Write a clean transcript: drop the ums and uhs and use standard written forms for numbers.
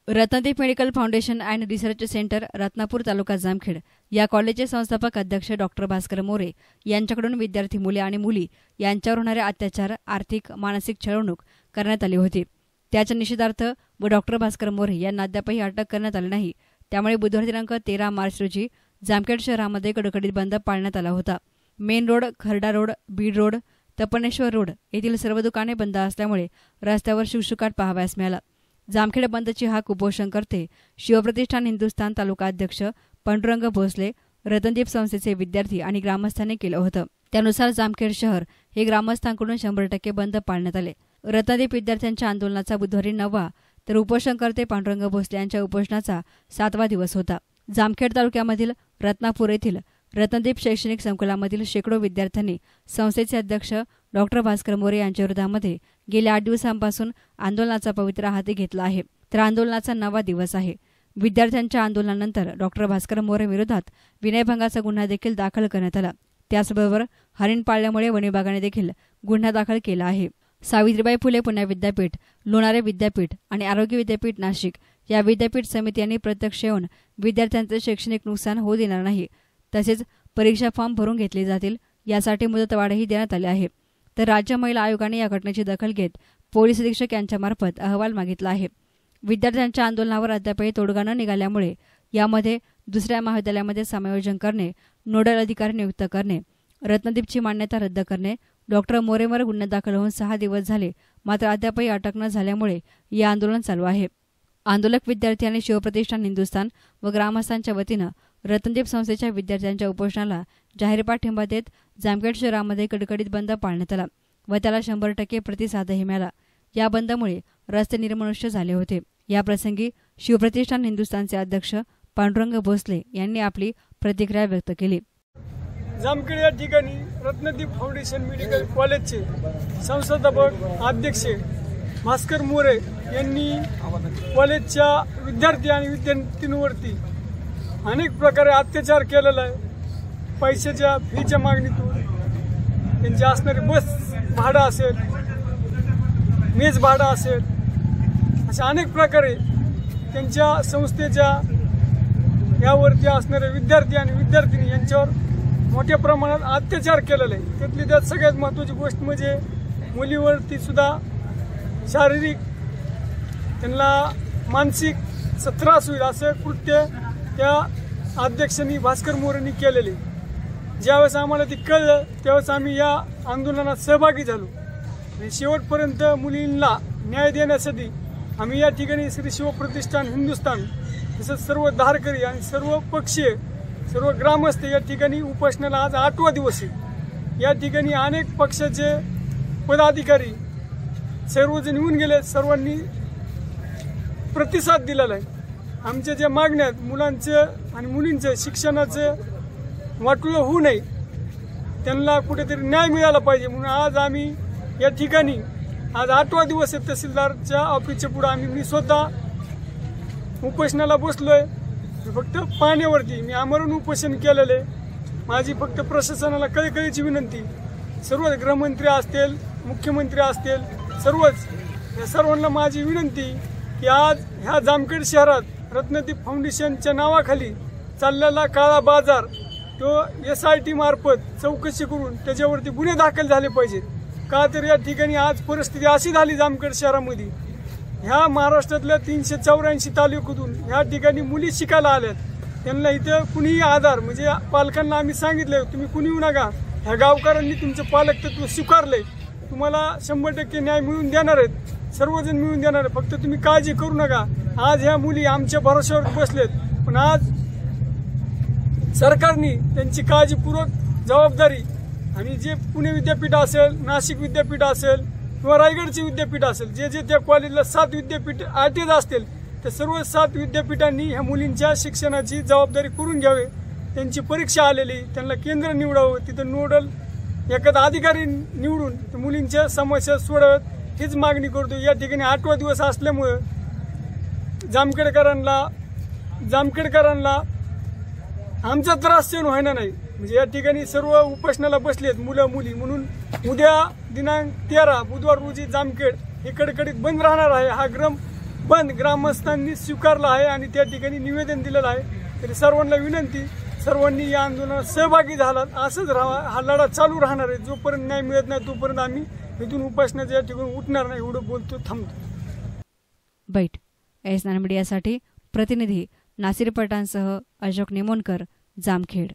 Ratnadeep medical foundation and research centre Ratnapur taluka Jamkhed या कॉलेजचे संस्थापक अध्यक्ष डॉक्टर भास्कर मोरे यांच्याकडून विद्यार्थी मुले आणि मुली यांच्यावर होणारे अत्याचार, आर्थिक मानसिक छळवणूक करण्यात आली होती। त्याच्या निषेधार्थ व डॉक्टर भास्कर मोरे यांना अद्यापही अटक करण्यात आली नाही। त्यामुळे बुधवार दिनांक 13 मार्च रोजी जामखेड शहरामध्ये कडकडीत बंद पाळण्यात आला होता। Main road, Kharda road, Beed road, Tapaneshwar road येथील सर्व दुकाने बंद असल्यामुळे रस्त्यावर शुकशुकाट पाहावयास मिळाला। जामखेड बंदची हाक उपोषणकर्ते शिवप्रतिष्ठान हिंदुस्थान तालुका अध्यक्ष पांडुरंग भोसले, रतनदीप संस्थेचे विद्यार्थी आणि ग्रामस्थांनी केलं होतं। त्यानुसार जामखेड शहर हे ग्रामस्थांकडून 100% बंद पाळण्यात आले। रत्नदीप विद्यार्थ्यांच्या आंदोलनाचा बुधवारी 9वा तर उपोषणकर्ते पांडुरंग भोसले यांच्या उपोषणाचा 7वा दिवस होता। जामखेड तालुक्यामधील रत्नापूर येथील रत्नदीप शैक्षणिक संकुलामधील शेकडो विद्यार्थ्यांनी संस्थेचे अध्यक्ष डॉक्टर भास्कर मोरे यांच्या विरोधामध्ये गेल्या 8 दिवसांपासून आंदोलनाचा पवित्रा हाती घेतला आहे। तर आंदोलनाचा 9वा दिवस आहे। विद्यार्थ्यांच्या आंदोलनानंतर डॉक्टर भास्कर मोरे विरोधात विनयभंगाचा गुन्हा देखील दाखल करण्यात आला। त्याचबरोबर हरिण पाळल्यामुळे वन विभागाने देखील गुन्हा दाखल केला आहे। सावित्रीबाई फुले पुणे विद्यापीठ, लोणारे विद्यापीठ आणि आरोग्य विद्यापीठ नाशिक या विद्यापीठ समित्यांनी प्रत्यक्ष येऊन विद्यार्थ्यांचे शैक्षणिक नुकसान होऊ देणार नाही, तसेच परीक्षा फॉर्म भरून घेतले जातील यासाठी मुदतवाढही देण्यात आली आहे। तर राज्य महिला आयोगाने या घटनेची दखल घेत पोलीस अधीक्षक यांच्यामार्फत अहवाल मागितला आहे। विद्यार्थ्यांच्या आंदोलनावर अद्यापही तोडगा न निघाल्यामुळे यामध्ये दुसऱ्या महाविद्यालयामध्ये समायोजन करणे, नोडल अधिकारी नियुक्त करणे, रत्नदीपची मान्यता रद्द करणे, डॉक्टर मोरेवर गुन्हा दाखल होऊन 6 दिवस झाले मात्र अद्यापही अटक न झाल्यामुळे हे आंदोलन चालू आहे। आंदोलक विद्यार्थी आणि शिवप्रतिष्ठान हिंदुस्थान व ग्रामस्थांच्या वतीनं रत्नदीप संस्थेच्या विद्यार्थ्यांच्या उपोषणाला जाहीर पाठिंबा देत जामखेड शहरामध्ये कडकडीत बंद पाळण्यात आला व त्याला 100% प्रतिसादही मिळाला। या बंदमुळे रस्ते निर्मनुष्य झाले होते। याप्रसंगी शिवप्रतिष्ठान हिंदुस्थानचे अध्यक्ष पांडुरंग भोसले यांनी आपली प्रतिक्रिया व्यक्त केली। जामखेड या ठिकाणी रत्नदीप फाउंडेशन मेडिकल कॉलेजचे संस्थापक अध्यक्ष भास्कर मोरे यांनी कॉलेजच्या विद्यार्थी आणि विद्यार्थिनींवरती अनेक प्रकारे अत्याचार केलेला आहे। पैशाच्या फीच्या मागणीतून त्यांचे असणारे बस भाडं असेल, मेज भाडं असेल, अशा अनेक प्रकारे त्यांच्या संस्थेच्या यावरती असणारे विद्यार्थी आणि विद्यार्थिनी यांच्यावर मोठ्या प्रमाणात अत्याचार केलेला आहे। त्यातली त्यात सगळ्यात महत्त्वाची गोष्ट म्हणजे मुलीवरती सुद्धा शारीरिक त्यांना मानसिक त्रास होईल असं कृत्य त्या अध्यक्षांनी भास्कर मोरेंनी केलेले। ज्यावेळेस आम्हाला ते कळलं त्यावेळेस आम्ही या आंदोलनात सहभागी झालो आणि शेवटपर्यंत मुलींना न्याय देण्यासाठी आम्ही या ठिकाणी श्री शिवप्रतिष्ठान हिंदुस्थान तसंच सर्व धारकरी आणि सर्व पक्षीय सर्व ग्रामस्थ या ठिकाणी उपोषणाला आज 8वा दिवस आहे। या ठिकाणी अनेक पक्षाचे पदाधिकारी सर्वजण येऊन गेले, सर्वांनी प्रतिसाद दिलेला आहे। आमच्या ज्या मागण्या आहेत मुलांचं आणि मुलींचं शिक्षणाचं वाटोळं होऊ नये, त्यांना कुठेतरी न्याय मिळाला पाहिजे म्हणून आज आम्ही या ठिकाणी आज 8वा दिवस आहे। तहसीलदारच्या ऑफिसच्या पुढे मी स्वतः उपोषणाला बसलोय। फक्त पाण्यावरती मी आमरण उपोषण केलेले। माझी फक्त प्रशासनाला कळकळीची विनंती, सर्व गृहमंत्री असतील, मुख्यमंत्री असतील, सर्वच या सर्वांना माझी विनंती की आज ह्या जामखेड शहरात रत्नदीप फाउंडेशनच्या नावाखाली चाललेला काळा बाजार तो SIT मार्फत चौकशी करून त्याच्यावरती गुन्हे दाखल झाले पाहिजेत। का तर या ठिकाणी आज परिस्थिती अशी झाली जामखेड शहरामध्ये, ह्या महाराष्ट्रातल्या 384 तालुक्यातून ह्या ठिकाणी मुली शिकायला आल्यात, त्यांना इथं कुणीही आधार म्हणजे पालकांना आम्ही सांगितलं तुम्ही कुणी येऊ नका, ह्या गावकऱ्यांनी तुमचं पालकत्व स्वीकारलंय, तुम्हाला 100% न्याय मिळवून देणार आहेत, सर्वजण मिळून देणार आहे, फक्त तुम्ही काळजी करू नका। आज ह्या मुली आमच्या भरोश्यावर बसलेत, पण आज सरकारने त्यांची काळजीपूर्वक जबाबदारी आणि जे पुणे विद्यापीठ असेल, नाशिक विद्यापीठ असेल किंवा रायगडचे विद्यापीठ असेल, जे त्या कॉलेजला 7 विद्यापीठ आरटीएस असतील, त्या सर्व 7 विद्यापीठांनी ह्या मुलींच्या शिक्षणाची जबाबदारी करून घ्यावी। त्यांची परीक्षा आलेली, त्यांना केंद्र निवडावं, तिथं नोडल एखादा अधिकारी निवडून मुलींच्या समस्या सोडवत हीच मागणी करतो। या ठिकाणी 8वा दिवस असल्यामुळे जामखेडकरांना आमचा त्रास सहन व्हायला नाही, म्हणजे या ठिकाणी सर्व उपोषणाला बसलेत मुलं मुली, म्हणून उद्या दिनांक 13 बुधवार रोजी जामखेड हे कडकडीत बंद राहणार आहे। हा पण ग्रामस्थांनी स्वीकारला आहे आणि त्या ठिकाणी निवेदन दिलेलं आहे। तरी सर्वांना विनंती, सर्वांनी या आंदोलनात सहभागी झालात, असंच राहा, हा लढा चालू राहणार आहे। जोपर्यंत न्याय मिळत नाही तोपर्यंत आम्ही इथून उपासनाच्या ठिकाणी उठणार नाही, एवढं बोलतो, थांबतो। बैठ एस9 मीडियासाठी प्रतिनिधी नासिर पठाणसह अशोक नेमोनकर, जामखेड।